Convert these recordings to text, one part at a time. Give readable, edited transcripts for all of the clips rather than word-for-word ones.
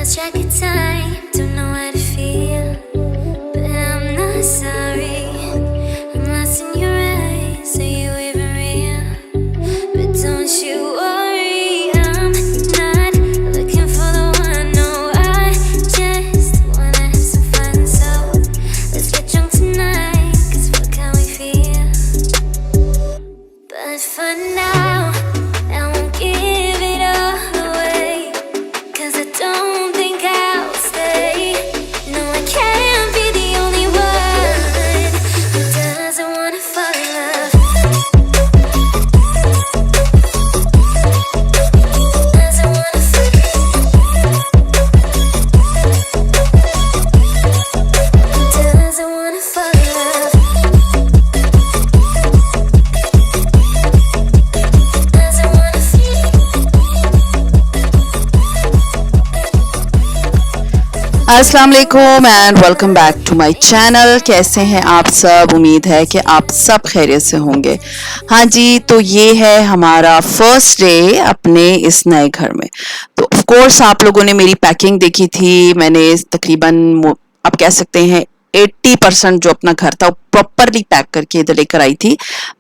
lost track of time, don't know how to feel, but I'm not sorry. I'm lost in your eyes, are you even real? But don't you worry, I'm not looking for the one. No, I just wanna have some fun. So let's get drunk tonight, 'cause fuck how we feel. But for now, I won't give it all away, 'cause I don't think I'll stay. No, I can't be the only one who doesn't wanna fall in love. Doesn't wanna fall in love. Doesn't wanna fall in love. Doesn't wanna feel. अस्सलाम वालेकुम and welcome back to my channel. कैसे हैं आप सब? उम्मीद है कि आप सब खैरियत से होंगे। हाँ जी, तो ये है हमारा फर्स्ट डे अपने इस नए घर में। तो ऑफ कोर्स आप लोगों ने मेरी पैकिंग देखी थी। मैंने तकरीबन आप कह सकते हैं 80% जो अपना घर था वो प्रॉपरली पैक करके इधर लेकर आई थी।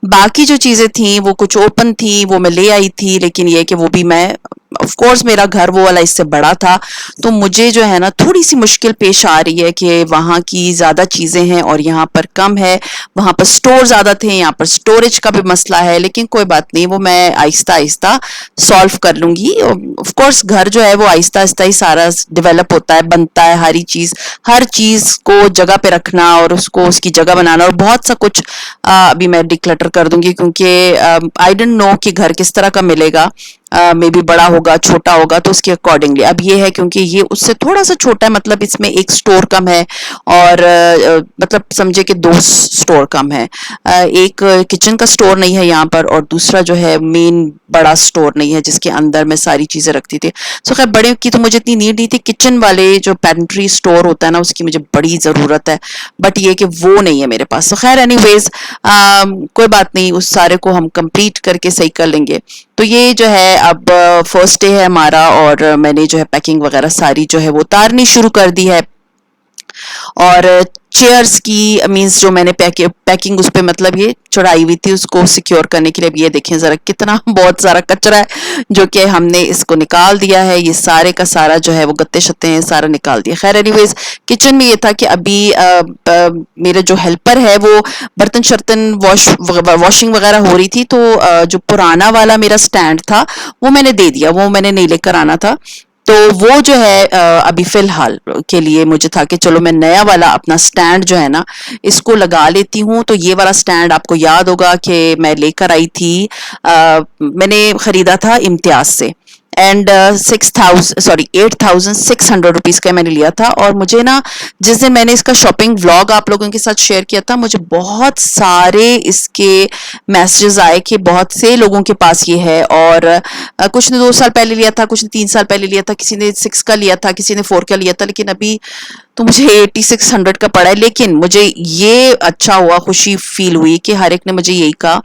बाकी जो चीजें थी वो कुछ ओपन थी, वो मैं ले आई थी, लेकिन ये कि वो भी मैं ऑफ कोर्स मेरा घर वो वाला इससे बड़ा था, तो मुझे जो है ना थोड़ी सी मुश्किल पेश आ रही है कि वहाँ की ज्यादा चीजें हैं और यहाँ पर कम है। वहाँ पर स्टोर ज्यादा थे, यहाँ पर स्टोरेज का भी मसला है, लेकिन कोई बात नहीं, वो मैं आहिस्ता आहिस्ता सॉल्व कर लूंगी। ऑफ कोर्स घर जो है वो आहिस्ता आहिस्ता ही सारा डेवलप होता है, बनता है। हर चीज को जगह पे रखना और उसको उसकी जगह बनाना और बहुत सा कुछ अभी मैं डिक्लटर कर दूंगी, क्योंकि आई डोंट नो कि घर किस तरह का मिलेगा। मे बी बड़ा होगा, छोटा होगा, तो उसके अकॉर्डिंगली। अब ये है क्योंकि ये उससे थोड़ा सा छोटा है, मतलब इसमें एक स्टोर कम है और मतलब समझे कि 2 स्टोर कम है। एक किचन का स्टोर नहीं है यहाँ पर, और दूसरा जो है मेन बड़ा स्टोर नहीं है जिसके अंदर मैं सारी चीजें रखती थी। सो खैर बड़े की तो मुझे इतनी नीड नहीं थी। किचन वाले जो पेंट्री स्टोर होता है ना, उसकी मुझे बड़ी जरूरत है, बट ये कि वो नहीं है मेरे पास। तो खैर एनीवेज कोई बात नहीं, उस सारे को हम कंप्लीट करके सही कर लेंगे। तो ये जो है अब फर्स्ट डे है हमारा, और मैंने जो है पैकिंग वगैरह सारी जो है वो उतारनी शुरू कर दी है। और चेयर्स की मींस जो मैंने पैकिंग उस पे मतलब ये चढ़ाई हुई थी उसको सिक्योर करने के लिए। अब ये देखें जरा कितना बहुत सारा कचरा है जो कि हमने इसको निकाल दिया है। ये सारे का सारा जो है वो गत्ते शत्ते हैं सारा निकाल दिया। खैर एनीवेज किचन में ये था कि अभी मेरे जो हेल्पर है वो बर्तन शर्तन वॉशिंग वगैरह हो रही थी, तो जो पुराना वाला मेरा स्टैंड था वो मैंने दे दिया, वो मैंने नहीं लेकर आना था। तो वो जो है अभी फिलहाल के लिए मुझे था कि चलो मैं नया वाला अपना स्टैंड जो है ना इसको लगा लेती हूँ। तो ये वाला स्टैंड आपको याद होगा कि मैं लेकर आई थी, मैंने खरीदा था इम्तियाज से, एंड 8,600 रुपीज का मैंने लिया था। और मुझे ना जिस दिन मैंने इसका शॉपिंग व्लॉग आप लोगों के साथ शेयर किया था, मुझे बहुत सारे इसके मैसेजेस आए कि बहुत से लोगों के पास ये है, और कुछ ने 2 साल पहले लिया था, कुछ ने 3 साल पहले लिया था, किसी ने 6 का लिया था, किसी ने 4 का लिया था, लेकिन अभी तो मुझे 8600 का पड़ा है। लेकिन मुझे ये अच्छा हुआ, खुशी फील हुई कि हर एक ने मुझे यही कहा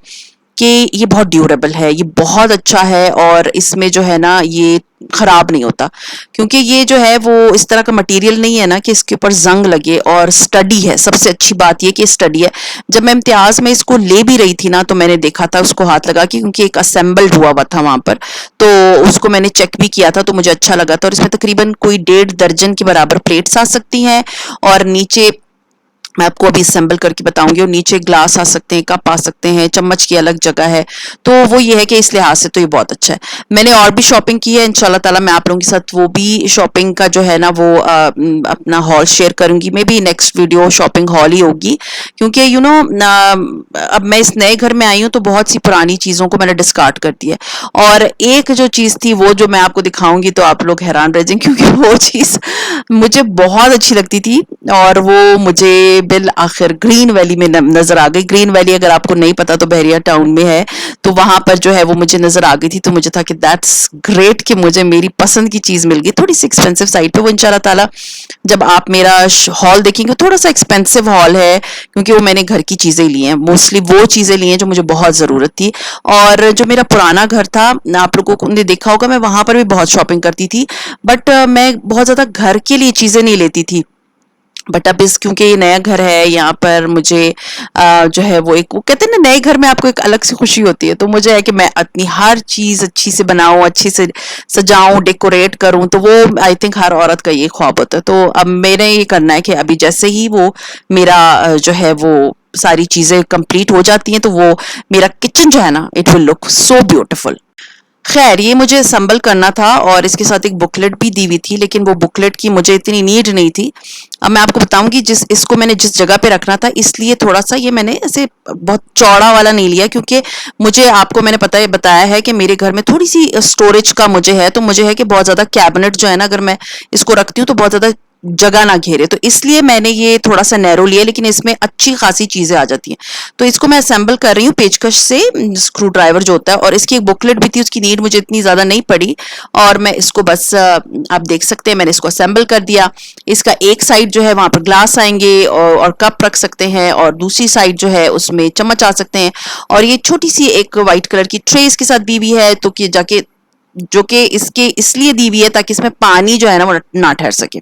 कि ये बहुत ड्यूरेबल है, ये बहुत अच्छा है, और इसमें जो है ना ये खराब नहीं होता, क्योंकि ये जो है वो इस तरह का मटेरियल नहीं है ना कि इसके ऊपर जंग लगे, और स्टडी है। सबसे अच्छी बात ये कि स्टडी है। जब मैं इम्तियाज में इसको ले भी रही थी ना, तो मैंने देखा था उसको हाथ लगा के, क्योंकि एक असेंबल्ड हुआ था वहां पर, तो उसको मैंने चेक भी किया था, तो मुझे अच्छा लगा था। और इसमें तकरीबन कोई 1.5 दर्जन के बराबर प्लेट्स आ सकती हैं, और नीचे मैं आपको अभी असेंबल करके बताऊंगी, और नीचे ग्लास आ सकते हैं, कप आ सकते हैं, चम्मच की अलग जगह है। तो वो ये है कि इस लिहाज से तो ये बहुत अच्छा है। मैंने और भी शॉपिंग की है, इंशाल्लाह ताला मैं आप लोगों के साथ वो भी शॉपिंग का जो है ना वो अपना हॉल शेयर करूंगी। Maybe next video shopping haul ही होगी, क्योंकि यू नो अब मैं इस नए घर में आई हूँ तो बहुत सी पुरानी चीजों को मैंने डिस्कार्ड कर दिया है। और एक जो चीज थी वो जो मैं आपको दिखाऊंगी तो आप लोग हैरान रह जाएंगे, क्योंकि वो चीज मुझे बहुत अच्छी लगती थी और वो मुझे बिल आखिर ग्रीन वैली में नजर आ गई। ग्रीन वैली अगर आपको नहीं पता तो बहरिया टाउन में है, तो वहां पर जो है वो मुझे नजर आ गई थी। तो मुझे था कि दैट्स ग्रेट कि मुझे मेरी पसंद की चीज मिल गई, थोड़ी सी एक्सपेंसिव साइड पे। वो इंशाल्लाह ताला जब आप मेरा हॉल देखेंगे, थोड़ा सा एक्सपेंसिव हॉल है क्योंकि वो मैंने घर की चीजें ली हैं, मोस्टली वो चीजें ली हैं जो मुझे बहुत जरूरत थी। और जो मेरा पुराना घर था, आप लोगों को ने देखा होगा, मैं वहां पर भी बहुत शॉपिंग करती थी, बट मैं बहुत ज्यादा घर के लिए चीजें नहीं लेती थी। बट अब इस क्योंकि ये नया घर है, यहाँ पर मुझे जो है वो एक, वो कहते हैं ना, नए घर में आपको एक अलग सी खुशी होती है। तो मुझे है कि मैं अपनी हर चीज अच्छी से बनाऊं, अच्छी से सजाऊं, डेकोरेट करूं। तो वो आई थिंक हर औरत का ये ख्वाब होता है। तो अब मैंने ये करना है कि अभी जैसे ही वो मेरा जो है वो सारी चीजें कंप्लीट हो जाती हैं, तो वो मेरा किचन जो है ना, it will look so beautiful. खैर, ये मुझे असम्बल करना था और इसके साथ एक बुकलेट भी दी हुई थी, लेकिन वो बुकलेट की मुझे इतनी नीड नहीं थी। अब मैं आपको बताऊंगी, इसको मैंने जिस जगह पे रखना था, इसलिए थोड़ा सा ये मैंने ऐसे बहुत चौड़ा वाला नहीं लिया, क्योंकि मुझे, आपको मैंने बताया है कि मेरे घर में थोड़ी सी स्टोरेज का मुझे है। तो मुझे है कि बहुत ज्यादा कैबिनेट जो है ना, अगर मैं इसको रखती हूँ तो बहुत ज्यादा जगह ना घेरे, तो इसलिए मैंने ये थोड़ा सा नैरो लिया, लेकिन इसमें अच्छी खासी चीजें आ जाती हैं। तो इसको मैं असेंबल कर रही हूँ पेचकश से, स्क्रू ड्राइवर जो होता है। और इसकी एक बुकलेट भी थी, उसकी नीड मुझे इतनी ज्यादा नहीं पड़ी, और मैं इसको बस आप देख सकते हैं मैंने इसको असेंबल कर दिया। इसका एक साइड जो है वहां पर ग्लास आएंगे और कप रख सकते हैं, और दूसरी साइड जो है उसमें चम्मच आ सकते हैं। और ये छोटी सी एक व्हाइट कलर की ट्रे इसके साथ दी हुई है, तो कि जाके जो कि इसके इसलिए दी हुई है ताकि इसमें पानी जो है ना वो ना ठहर सके।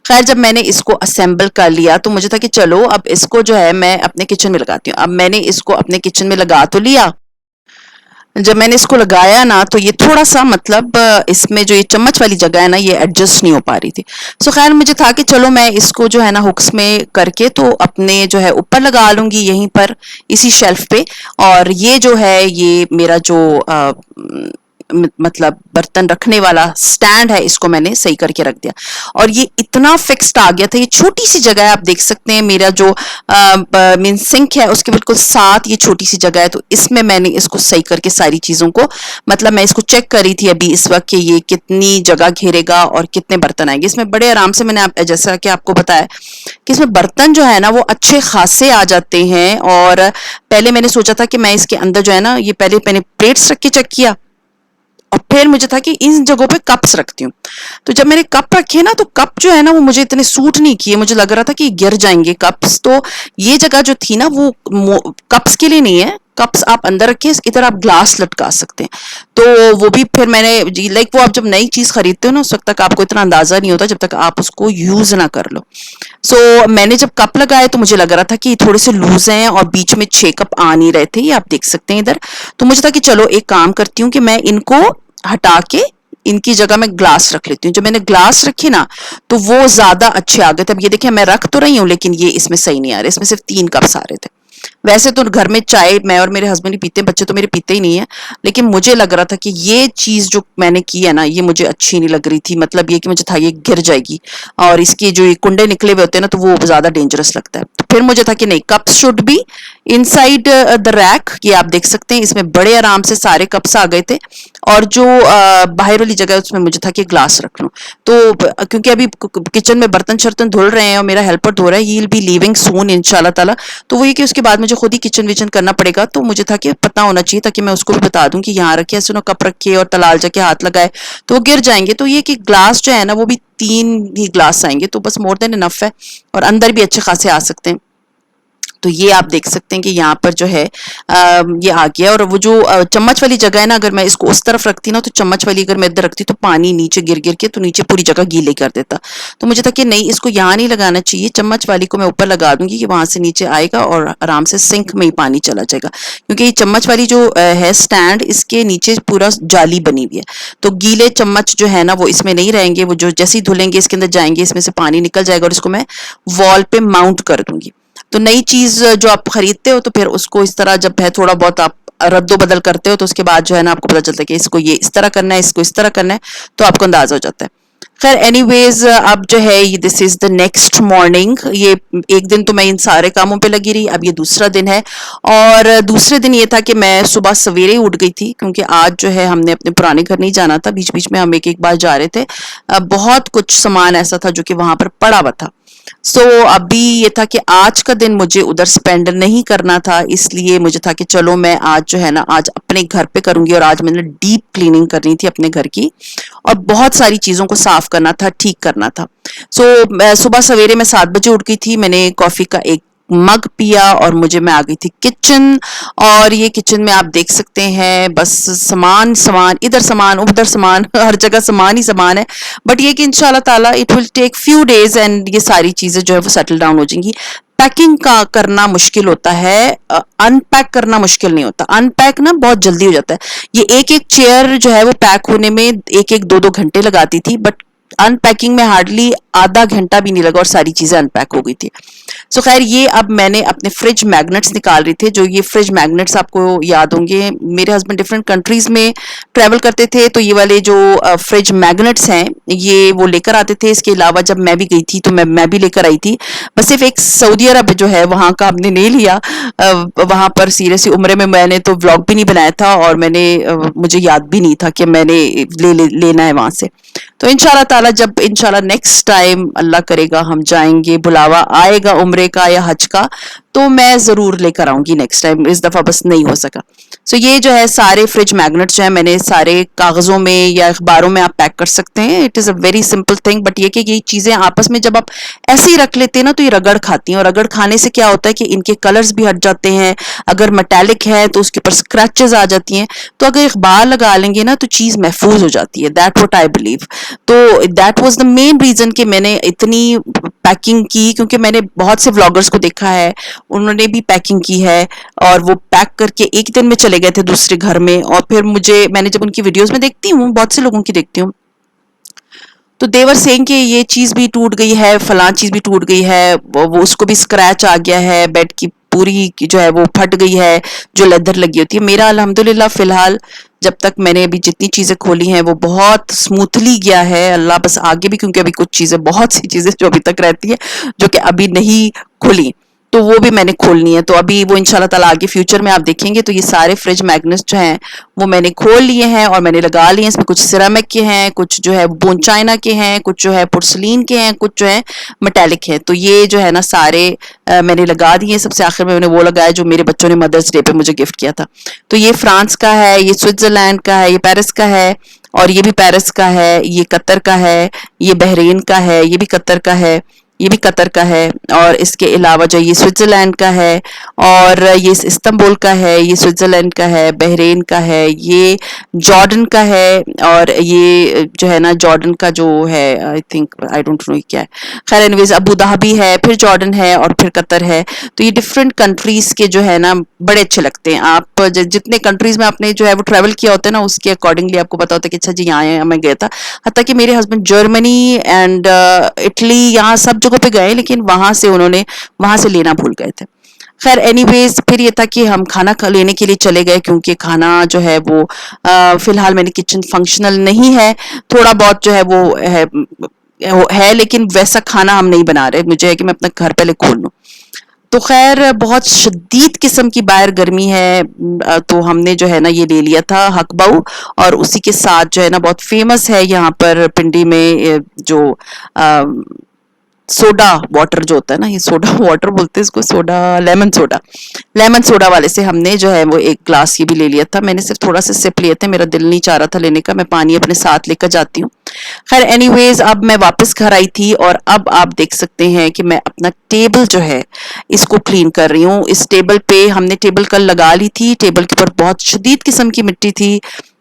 खैर, जब मैंने इसको असेंबल कर लिया तो मुझे था कि चलो अब इसको जो है मैं अपने किचन में लगाती हूँ। अब मैंने इसको अपने किचन में लगा तो लिया। जब मैंने इसको लगाया ना, तो ये थोड़ा सा मतलब इसमें जो ये चम्मच वाली जगह है ना, ये एडजस्ट नहीं हो पा रही थी। सो खैर, मुझे था कि चलो मैं इसको जो है ना हुक्स में करके तो अपने जो है ऊपर लगा लूंगी, यहीं पर इसी शेल्फ पे। और ये जो है ये मेरा जो मतलब बर्तन रखने वाला स्टैंड है, इसको मैंने सही करके रख दिया। और ये इतना फिक्स्ड आ गया था। ये छोटी सी जगह है, आप देख सकते हैं मेरा जो मीन सिंक है उसके बिल्कुल साथ ये छोटी सी जगह है। तो इसमें मैंने इसको सही करके सारी चीजों को, मतलब मैं इसको चेक कर रही थी अभी इस वक्त कि ये कितनी जगह घेरेगा और कितने बर्तन आएंगे इसमें। बड़े आराम से मैंने जैसा कि आपको बताया कि इसमें बर्तन जो है ना वो अच्छे खासे आ जाते हैं। और पहले मैंने सोचा था कि मैं इसके अंदर जो है ना, ये पहले मैंने प्लेट्स रख के चेक किया, और फिर मुझे था कि इन जगहों पे कप्स रखती हूँ। तो जब मैंने कप रखे ना, तो कप जो है ना वो मुझे इतने सूट नहीं किए, मुझे लग रहा था कि गिर जाएंगे कप्स। तो ये जगह जो थी ना वो कप्स के लिए नहीं है। कप्स आप अंदर रखिए, इधर आप ग्लास लटका सकते हैं। तो वो भी फिर मैंने लाइक, वो आप जब नई चीज खरीदते हो ना, उस वक्त तक आपको इतना अंदाजा नहीं होता जब तक आप उसको यूज ना कर लो। सो मैंने जब कप लगाए तो मुझे लग रहा था कि थोड़े से लूज हैं और बीच में 6 कप आ नहीं रहे थे, ये आप देख सकते हैं इधर। तो मुझे था कि चलो एक काम करती हूँ कि मैं इनको हटा के इनकी जगह में ग्लास रख लेती हूँ। जब मैंने ग्लास रखी ना, तो वो ज्यादा अच्छे आ गए थे। अब ये देखिए, मैं रख तो रही हूँ लेकिन ये इसमें सही नहीं आ रहे, इसमें सिर्फ 3 कप्स आ रहे थे। वैसे तो घर में चाय मैं और मेरे हस्बैंड ही पीते हैं, बच्चे तो मेरे पीते ही नहीं है। लेकिन मुझे लग रहा था कि ये चीज जो मैंने की है ना, ये मुझे अच्छी नहीं लग रही थी। मतलब ये कि मुझे था ये गिर जाएगी, और इसकी जो ये कुंडे निकले हुए होते हैं ना, तो वो ज्यादा डेंजरस लगता है। तो फिर मुझे था कि नहीं, cups should be inside the rack. ये आप देख सकते हैं इसमें बड़े आराम से सारे कप्स आ गए थे। और जो बाहर वाली जगह है उसमें मुझे था कि ग्लास रख लूं। तो क्योंकि अभी किचन में बर्तन शर्तन धुल रहे हैं और मेरा हेल्पर धो रहा है, ही विल बी लीविंग सून इंशाल्लाह ताला। तो वो ये कि उसके बाद मुझे खुद ही किचन विचन करना पड़ेगा। तो मुझे था कि पता होना चाहिए ताकि मैं उसको भी बता दूं कि यहाँ रखे, सुनो कप रखे और तलाल जाके हाथ लगाए तो वो गिर जाएंगे। तो ये कि ग्लास जो है ना वो भी 3 ही ग्लास आएंगे, तो बस मोर देन इनफ है। और अंदर भी अच्छे खासे आ सकते हैं। तो ये आप देख सकते हैं कि यहाँ पर जो है ये आ गया। और वो जो चम्मच वाली जगह है ना, अगर मैं इसको उस तरफ रखती ना, तो चम्मच वाली अगर मैं इधर रखती तो पानी नीचे गिर गिर के तो नीचे पूरी जगह गीले कर देता। तो मुझे था कि नहीं, इसको यहाँ नहीं लगाना चाहिए, चम्मच वाली को मैं ऊपर लगा दूंगी कि वहां से नीचे आएगा और आराम से सिंक में ही पानी चला जाएगा। क्योंकि ये चम्मच वाली जो है स्टैंड, इसके नीचे पूरा जाली बनी हुई है, तो गीले चम्मच जो है ना वो इसमें नहीं रहेंगे। वो जो जैसे ही धुलेंगे इसके अंदर जाएंगे, इसमें से पानी निकल जाएगा, और इसको मैं वॉल पे माउंट कर दूंगी। तो नई चीज जो आप खरीदते हो तो फिर उसको इस तरह जब है थोड़ा बहुत आप रद्दो बदल करते हो, तो उसके बाद जो है ना आपको पता चलता है कि इसको ये इस तरह करना है, इसको इस तरह करना है, तो आपको अंदाजा हो जाता है। खैर एनीवेज, अब जो है this is the next morning. ये एक दिन तो मैं इन सारे कामों पे लगी रही, अब ये दूसरा दिन है। और दूसरे दिन ये था कि मैं सुबह सवेरे ही उठ गई थी, क्योंकि आज जो है हमने अपने पुराने घर नहीं जाना था। बीच बीच में हम एक एक बार जा रहे थे। बहुत कुछ सामान ऐसा था जो कि वहां पर पड़ा हुआ था। सो अभी ये था कि आज का दिन मुझे उधर स्पेंड नहीं करना था, इसलिए मुझे था कि चलो मैं आज जो है ना आज अपने घर पे करूंगी। और आज मैंने डीप क्लीनिंग करनी थी अपने घर की, और बहुत सारी चीज़ों को साफ करना था, ठीक करना था। सो सुबह सवेरे मैं 7 बजे उठ गई थी, मैंने कॉफ़ी का एक मग पिया और मैं आ गई थी किचन। और ये किचन में आप देख सकते हैं बस सामान सामान, इधर सामान उधर सामान, हर जगह सामान ही सामान है। बट ये कि इंशाल्लाह ताला it will take few days and ये सारी चीजें जो है वो सेटल डाउन हो जाएंगी। पैकिंग का करना मुश्किल होता है, अनपैक करना मुश्किल नहीं होता। अनपैक ना बहुत जल्दी हो जाता है। ये एक एक चेयर जो है वो पैक होने में एक एक दो दो घंटे लगाती थी, बट अनपैकिंग में हार्डली आधा घंटा भी नहीं लगा और सारी चीजें अनपैक हो गई थी। सो खैर ये अब मैंने अपने फ्रिज मैग्नेट्स निकाल रही थे। जो ये फ्रिज मैग्नेट्स आपको याद होंगे, मेरे हस्बैंड डिफरेंट कंट्रीज में ट्रैवल करते थे, तो ये वाले जो फ्रिज मैग्नेट्स हैं ये वो लेकर आते थे। इसके अलावा जब मैं भी गई थी तो मैं भी लेकर आई थी। बस सिर्फ एक सऊदी अरब जो है वहाँ का हमने नहीं लिया। वहाँ पर सीरियसली उम्रे में मैंने तो व्लॉग भी नहीं बनाया था, और मुझे याद भी नहीं था कि मैंने लेना है वहां से। तो इंशाल्लाह ताला जब इंशाल्लाह नेक्स्ट टाइम अल्लाह करेगा हम जाएंगे, बुलावा आएगा उम्रे का या हज का, तो मैं जरूर लेकर आऊंगी नेक्स्ट टाइम। इस दफा बस नहीं हो सका। सो ये जो है सारे फ्रिज मैग्नेट्स जो है मैंने सारे कागजों में या अखबारों में आप पैक कर सकते हैं। It is a very simple thing, but ये कि ये चीजें आपस में जब आप ऐसे ही रख लेते हैं ना तो ये रगड़ खाती हैं, और रगड़ खाने से क्या होता है कि इनके कलर्स भी हट जाते हैं। अगर मेटालिक है तो उसके ऊपर स्क्रैचेस आ जाती हैं। तो अगर अखबार लगा लेंगे ना तो चीज महफूज हो जाती है। That what I believe. तो that was the main reason कि मैंने इतनी पैकिंग की, क्योंकि मैंने बहुत से व्लॉगर्स को देखा है, उन्होंने भी पैकिंग की है और वो पैक करके एक दिन में चले गए थे दूसरे घर में। और फिर मैंने जब उनकी वीडियोस में देखती हूँ, बहुत से लोगों की देखती हूँ, तो देवर सेइंग कि ये चीज भी टूट गई है, फलां चीज भी टूट गई है, वो उसको भी स्क्रैच आ गया है, बेड की पूरी जो है वो फट गई है जो लेदर लगी होती है। मेरा अल्हम्दुलिल्लाह फिलहाल जब तक मैंने अभी जितनी चीजें खोली हैं वो बहुत स्मूथली गया है। अल्लाह बस आगे भी, क्योंकि अभी कुछ चीजें, बहुत सी चीजें जो अभी तक रहती है जो कि अभी नहीं खुली, तो वो भी मैंने खोलनी है। तो अभी वो इंशाल्लाह ताला आगे फ्यूचर में आप देखेंगे। तो ये सारे फ्रिज मैग्नेट्स जो हैं वो मैंने खोल लिए हैं और मैंने लगा लिए हैं। इसमें कुछ सिरामिक के हैं, कुछ जो है बोन चाइना के हैं, कुछ जो है पोर्सलीन के हैं, कुछ जो है मेटालिक है। तो ये जो है ना सारे मैंने लगा दिए। सबसे आखिर में मैंने वो लगाया जो मेरे बच्चों ने मदर्स डे पे मुझे गिफ्ट किया था। तो ये फ्रांस का है, ये स्विट्जरलैंड का है, ये पेरिस का है, और ये भी पेरिस का है, ये कतर का है, ये बहरीन का है, ये भी कतर का है, ये भी कतर का है, और इसके अलावा जो ये स्विट्जरलैंड का है, और ये इस्तांबुल का है, ये स्विट्जरलैंड का है, बहरीन का है, ये जॉर्डन का है, और ये जो है ना जॉर्डन का जो है I think I don't know क्या है। खैर एनीवेज अबू धाबी है, फिर जॉर्डन है, और फिर कतर है। तो ये डिफरेंट कंट्रीज के जो है ना बड़े अच्छे लगते हैं। आप जितने कंट्रीज में आपने जो है वो ट्रैवल किया होता है ना उसके अकॉर्डिंगली आपको पता होता है कि अच्छा जी यहाँ मैं गया था। हत्ता कि मेरे हस्बैंड जर्मनी एंड इटली यहाँ सब जगहों पे गए, लेकिन वहां से लेना भूल गए थे। खैर एनीवेज फिर ये था कि हम खाना लेने के लिए चले गए, क्योंकि खाना जो है वो फिलहाल मैंने किचन फंक्शनल नहीं है, थोड़ा बहुत जो है वो है, लेकिन वैसा खाना हम नहीं बना रहे। मुझे है कि मैं अपना घर पहले खोल लूं। तो खैर बहुत शदीद किस्म की बाहर गर्मी है, तो हमने जो है ना ये ले लिया था हकबाऊ, और उसी के साथ जो है ना बहुत फेमस है यहाँ पर पिंडी में जो सोडा वाटर जो होता है ना, ये सोडा वाटर बोलते हैं इसको, सोडा लेमन सोडा वाले से हमने जो है वो एक ग्लास ये भी ले लिया था। मैंने सिर्फ थोड़ा सा सिप लिए थे, मेरा दिल नहीं चाह रहा था लेने का। मैं पानी अपने साथ लेकर जाती हूँ। खैर एनीवेज अब मैं वापस घर आई थी, और अब आप देख सकते हैं कि मैं अपना टेबल जो है इसको क्लीन कर रही हूँ। इस टेबल पे हमने टेबल कल लगा ली थी, टेबल के ऊपर बहुत शदीद किस्म की मिट्टी थी,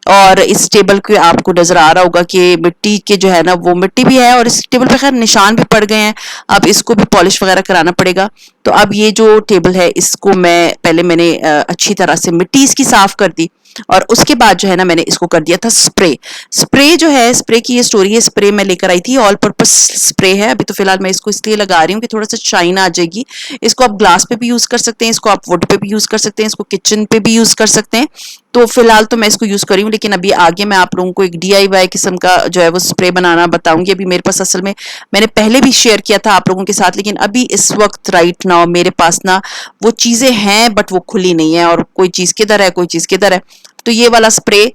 और इस टेबल के आपको नजर आ रहा होगा कि मिट्टी के जो है ना वो मिट्टी भी है, और इस टेबल पे खैर निशान भी पड़ गए हैं। अब इसको भी पॉलिश वगैरह कराना पड़ेगा। तो अब ये जो टेबल है इसको मैंने अच्छी तरह से मिट्टी इसकी साफ कर दी, और उसके बाद जो है ना मैंने इसको कर दिया था स्प्रे जो है, स्प्रे की ये स्टोरी है। स्प्रे मैं लेकर आई थी, ऑल पर्पस स्प्रे है। अभी तो फिलहाल मैं इसको इसलिए लगा रही हूँ कि थोड़ा सा शाइन आ जाएगी। इसको आप ग्लास पे भी यूज कर सकते हैं, इसको आप वुड पे भी यूज कर सकते हैं, इसको किचन पे भी यूज कर सकते हैं। तो फिलहाल तो मैं इसको यूज करी हूँ, लेकिन अभी आगे मैं आप लोगों को एक DIY किस्म का जो है वो स्प्रे बनाना बताऊंगी। अभी मेरे पास असल में मैंने पहले भी शेयर किया था आप लोगों के साथ, लेकिन अभी इस वक्त राइट नाउ मेरे पास ना वो चीजें हैं बट वो खुली नहीं है, और कोई चीज किधर है कोई चीज किधर है। तो ये वाला स्प्रे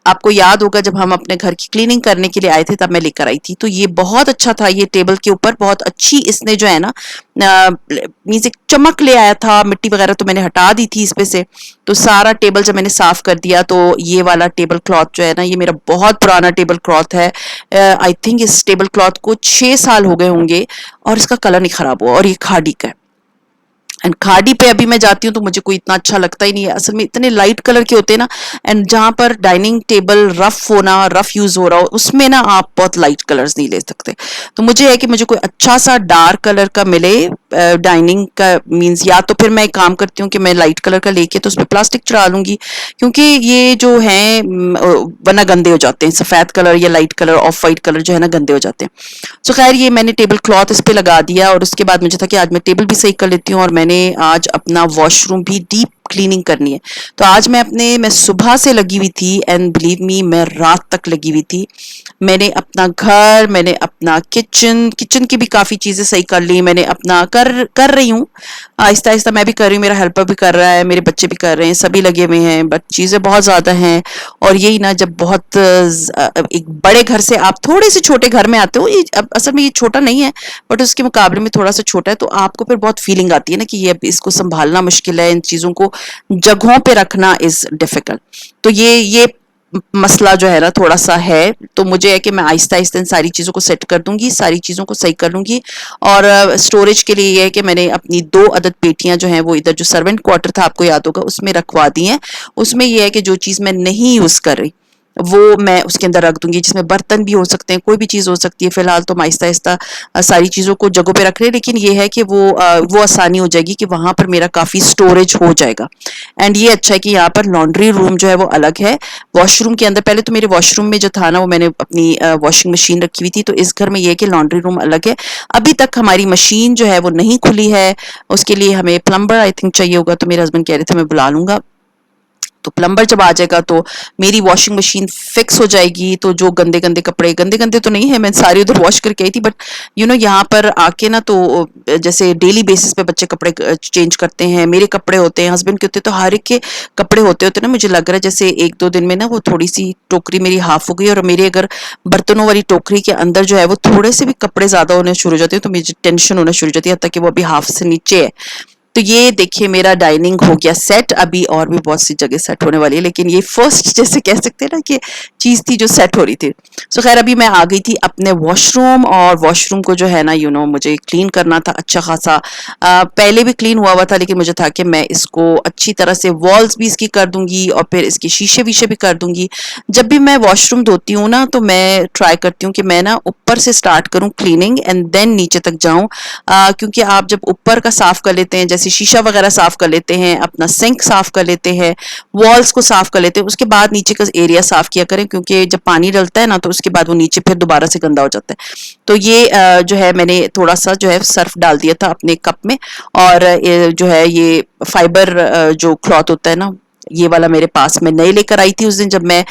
आपको याद होगा जब हम अपने घर की क्लीनिंग करने के लिए आए थे तब मैं लेकर आई थी। तो ये बहुत अच्छा था, ये टेबल के ऊपर बहुत अच्छी इसने जो है ना मीन्स एक चमक ले आया था। मिट्टी वगैरह तो मैंने हटा दी थी इस पे से। तो सारा टेबल जब मैंने साफ कर दिया तो ये वाला टेबल क्लॉथ जो है ना, ये मेरा बहुत पुराना टेबल क्लॉथ है। आई थिंक इस टेबल क्लॉथ को 6 साल हो गए होंगे और इसका कलर नहीं खराब हुआ, और ये खादी का है। एंड खाड़ी पे अभी मैं जाती हूँ तो मुझे कोई इतना अच्छा लगता ही नहीं है, असल में इतने लाइट कलर के होते हैं ना। एंड जहां पर डाइनिंग टेबल रफ होना, रफ यूज हो रहा हो, उसमें ना आप बहुत लाइट कलर्स नहीं ले सकते। तो मुझे है कि मुझे कोई अच्छा सा डार्क कलर का मिले डाइनिंग का, मींस या तो फिर मैं एक काम करती हूँ कि मैं लाइट कलर का लेके तो उस पर प्लास्टिक चढ़ा लूंगी, क्योंकि ये जो है वरना गंदे हो जाते हैं। सफेद कलर या light colour, of white colour जो है ना गंदे हो जाते हैं। तो खैर ये मैंने टेबल क्लॉथ इस पे लगा दिया, और उसके बाद मुझे था कि आज मैं टेबल भी सही कर लेती हूँ, और मैंने आज अपना वॉशरूम भी डीप क्लीनिंग करनी है। तो आज मैं सुबह से लगी हुई थी, एंड बिलीव मी मैं रात तक लगी हुई थी। मैंने अपना घर, मैंने अपना किचन की भी काफी चीजें सही कर ली। मैंने अपना कर रही हूँ आहिस्ता आहिस्ता, मैं भी कर रही हूँ, मेरा हेल्पर भी कर रहा है, मेरे बच्चे भी कर रहे हैं, सभी लगे हुए हैं, बट चीजें बहुत ज्यादा हैं। और यही ना, जब बहुत एक बड़े घर से आप थोड़े से छोटे घर में आते हो, ये असल में ये छोटा नहीं है बट उसके मुकाबले में थोड़ा सा छोटा है, तो आपको फिर बहुत फीलिंग आती है ना कि ये इसको संभालना मुश्किल है, इन चीजों को जगहों पे रखना इज डिफिकल्ट। तो ये मसला जो है ना थोड़ा सा है। तो मुझे है कि मैं आहिस्ता आहिस्ता इन सारी चीजों को सेट कर दूंगी, सारी चीजों को सही कर लूंगी। और स्टोरेज के लिए ये है कि मैंने अपनी 2 अदद पेटियां जो हैं वो इधर जो सर्वेंट क्वार्टर था आपको याद होगा उसमें रखवा दी हैं। उसमें ये है कि जो चीज मैं नहीं यूज कर रही वो मैं उसके अंदर रख दूंगी, जिसमें बर्तन भी हो सकते हैं, कोई भी चीज हो सकती है। फिलहाल तो मैं आहिस्ता आहिस्ता सारी चीजों को जगहों पे रख रहे हैं, लेकिन ये है कि वो आसानी हो जाएगी कि वहां पर मेरा काफी स्टोरेज हो जाएगा। एंड ये अच्छा है कि यहाँ पर लॉन्ड्री रूम जो है वो अलग है वॉशरूम के अंदर। पहले तो मेरे वॉशरूम में जो था ना वो मैंने अपनी वॉशिंग मशीन रखी हुई थी, तो इस घर में ये है कि लॉन्ड्री रूम अलग है। अभी तक हमारी मशीन जो है वो नहीं खुली है, उसके लिए हमें प्लम्बर आई थिंक चाहिए होगा। तो मेरे हस्बैंड कह रहे थे मैं बुला लूंगा, तो प्लम्बर जब आ जाएगा तो मेरी वॉशिंग मशीन फिक्स हो जाएगी। तो जो गंदे गंदे कपड़े, गंदे गंदे तो नहीं है, मैं सारी उधर वॉश करके आई थी, बट यू नो यहाँ पर आके ना तो जैसे डेली बेसिस पे बच्चे कपड़े चेंज करते हैं, मेरे कपड़े होते हैं, हस्बैंड के होते हैं, तो हर एक के कपड़े होते होते ना मुझे लग रहा है जैसे 1-2 दिन में ना वो थोड़ी सी टोकरी मेरी हाफ हो गई। और मेरे अगर बर्तनों वाली टोकरी के अंदर जो है वो थोड़े से भी कपड़े ज्यादा होने शुरू हो जाते हैं तो मुझे टेंशन होना शुरू हो जाती है, ताकि वो अभी हाफ से नीचे है। तो ये देखिए मेरा डाइनिंग हो गया सेट, अभी और भी बहुत सी जगह सेट होने वाली है, लेकिन ये फर्स्ट जैसे कह सकते हैं ना कि चीज थी जो सेट हो रही थी। सो खैर अभी मैं आ गई थी अपने वॉशरूम, और वॉशरूम को जो है ना मुझे क्लीन करना था अच्छा खासा। पहले भी क्लीन हुआ था, लेकिन मुझे था कि मैं इसको अच्छी तरह से वॉल्स भी इसकी कर दूंगी और फिर इसके शीशे वीशे भी कर दूंगी। जब भी मैं वॉशरूम धोती हूँ ना तो मैं ट्राई करती हूँ कि मैं ना ऊपर से स्टार्ट करूँ क्लीनिंग एंड देन नीचे तक जाऊं, क्योंकि आप जब ऊपर का साफ कर लेते हैं, जैसे शीशा वगैरह साफ कर लेते हैं, अपना सिंक साफ कर लेते हैं, वॉल्स को साफ कर लेते हैं, उसके बाद नीचे का एरिया साफ किया करें, क्योंकि जब पानी डलता है ना तो उसके बाद वो नीचे फिर दोबारा से गंदा हो जाता है। तो ये जो है मैंने थोड़ा सा जो है सर्फ डाल दिया था अपने कप में, और जो है ये फाइबर जो क्लॉथ होता है ना ये वाला मेरे पास मैं नई लेकर आई थी उस दिन जब मैं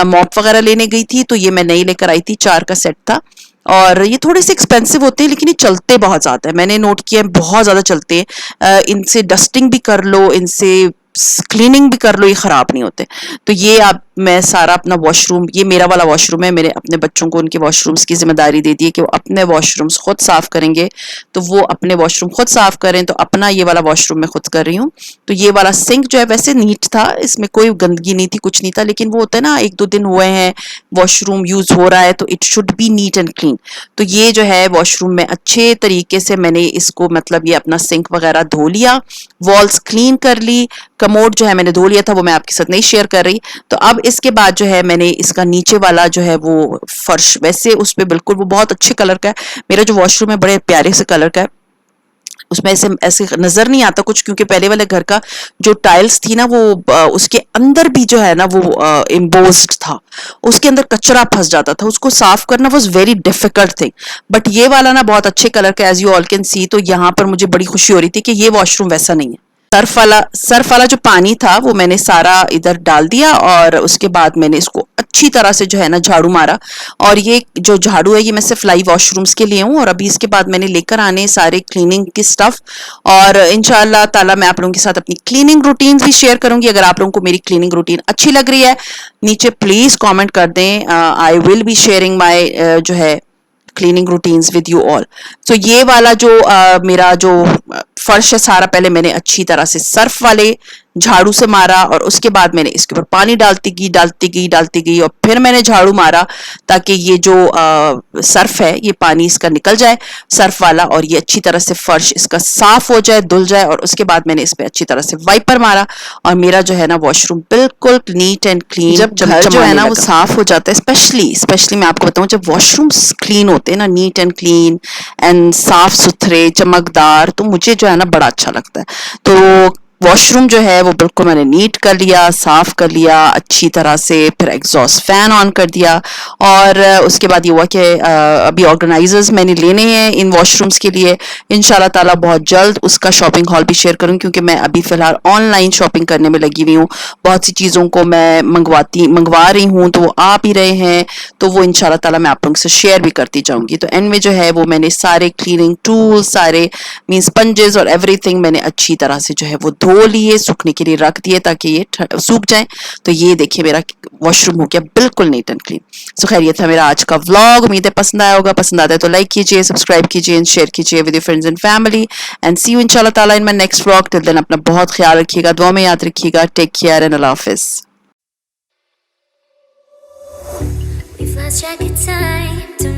मॉप वगैरह लेने गई थी, तो ये मैं नई लेकर आई थी, 4 का सेट था। और ये थोड़े से एक्सपेंसिव होते हैं लेकिन ये चलते बहुत ज्यादा है, मैंने नोट किया है बहुत ज्यादा चलते हैं। इनसे डस्टिंग भी कर लो, इनसे क्लीनिंग भी कर लो, ये खराब नहीं होते। तो ये आप मैं सारा अपना वॉशरूम, ये मेरा वाला वॉशरूम है, मेरे अपने बच्चों को उनके वॉशरूम्स की जिम्मेदारी दे दी है कि वो अपने वॉशरूम्स खुद साफ करेंगे, तो वो अपने वॉशरूम खुद साफ करें। तो अपना ये वाला वॉशरूम मैं खुद कर रही हूँ। तो ये वाला सिंक जो है वैसे नीट था, इसमें कोई गंदगी नहीं थी, कुछ नहीं था, लेकिन वो होता है ना 1-2 दिन हुए हैं वॉशरूम यूज हो रहा है तो it should be neat and clean. तो ये जो है वॉशरूम में अच्छे तरीके से मैंने इसको मतलब ये अपना सिंक वगैरह धो लिया, वॉल्स क्लीन कर ली, कमोड जो है मैंने धो लिया था, वो मैं आपके साथ नहीं शेयर कर रही। तो अब इसके बाद जो है मैंने इसका नीचे वाला जो है वो फर्श, वैसे उस पे बिल्कुल वो बहुत अच्छे कलर का है, मेरा जो वॉशरूम है बड़े प्यारे से कलर का है, उसमें ऐसे नजर नहीं आता कुछ, क्योंकि पहले वाले घर का जो टाइल्स थी ना वो उसके अंदर भी जो है ना वो एम्बोस्ड था, उसके अंदर कचरा फंस जाता था, उसको साफ करना was very difficult thing. But ये वाला ना बहुत अच्छे कलर का, as you all can see. तो यहाँ पर मुझे बड़ी खुशी हो रही थी कि ये वॉशरूम वैसा नहीं है, सर्फ वाला जो पानी था वो मैंने सारा इधर डाल दिया और उसके बाद मैंने इसको अच्छी तरह से जो है ना झाड़ू मारा। और ये जो झाड़ू है ये मैं सिर्फ लाइव वॉशरूम्स के लिए हूँ। और अभी इसके बाद मैंने लेकर आने सारे क्लीनिंग की स्टफ, और इंशाल्लाह ताला मैं आप लोगों के साथ अपनी क्लीनिंग रूटीन भी शेयर करूंगी। अगर आप लोगों को मेरी क्लीनिंग रूटीन अच्छी लग रही है नीचे प्लीज कॉमेंट कर दें। I will be sharing my जो है cleaning routines with you all. तो ये वाला जो मेरा जो फर्श है सारा पहले मैंने अच्छी तरह से सर्फ वाले झाड़ू से मारा, और उसके बाद मैंने इसके ऊपर पानी डालती गई और फिर मैंने झाड़ू मारा ताकि ये जो सर्फ है ये पानी इसका निकल जाए सर्फ वाला, और ये अच्छी तरह से फर्श इसका साफ हो जाए, धुल जाए। और उसके बाद मैंने इस पे अच्छी तरह से वाइपर मारा और मेरा जो है ना वॉशरूम बिल्कुल नीट एंड क्लीन। जब घर जो है ना वो साफ हो जाता है, स्पेशली मैं आपको बताऊं, जब वॉशरूम्स क्लीन होते हैं ना, नीट एंड क्लीन एंड साफ सुथरे चमकदार, तो मुझे जो है ना बड़ा अच्छा लगता है। तो वॉशरूम जो है वो बिल्कुल मैंने नीट कर लिया, साफ कर लिया अच्छी तरह से, फिर एग्जॉस्ट फैन ऑन कर दिया। और उसके बाद ये हुआ कि अभी ऑर्गेनाइजर्स मैंने लेने हैं इन वॉशरूम्स के लिए। इंशाल्लाह ताला बहुत जल्द उसका शॉपिंग हॉल भी शेयर करूँ, क्योंकि मैं अभी फिलहाल ऑनलाइन शॉपिंग करने में लगी हुई हूँ। बहुत सी चीज़ों को मैं मंगवा रही हूँ, तो वो आ भी रहे हैं, तो वो इंशाल्लाह ताला मैं आप लोगों से शेयर भी करती जाऊंगी। तो एंड में जो है वो मैंने सारे क्लीनिंग टूल्स, सारे मीन स्पंजेस और एवरीथिंग मैंने अच्छी तरह से जो है वो धो लिए, सूखने के लिए रख दिए ताकि ये सूख जाए। तो ये देखिए मेरा वॉशरूम हो गया बिल्कुल नीट एंड क्लीन। सो खैर ये था मेरा आज का व्लॉग। उम्मीद है पसंद आया होगा। पसंद आता है तो लाइक कीजिए, सब्सक्राइब कीजिए एंड शेयर कीजिए with your friends and family. And see you इंशाल्लाह ताला in my next vlog. Till then अपना बहुत ख्याल रखिएगा, दुआ में याद रखिएगा। टेक केयर एंड अल्लाह हाफिज। We've lost track of time.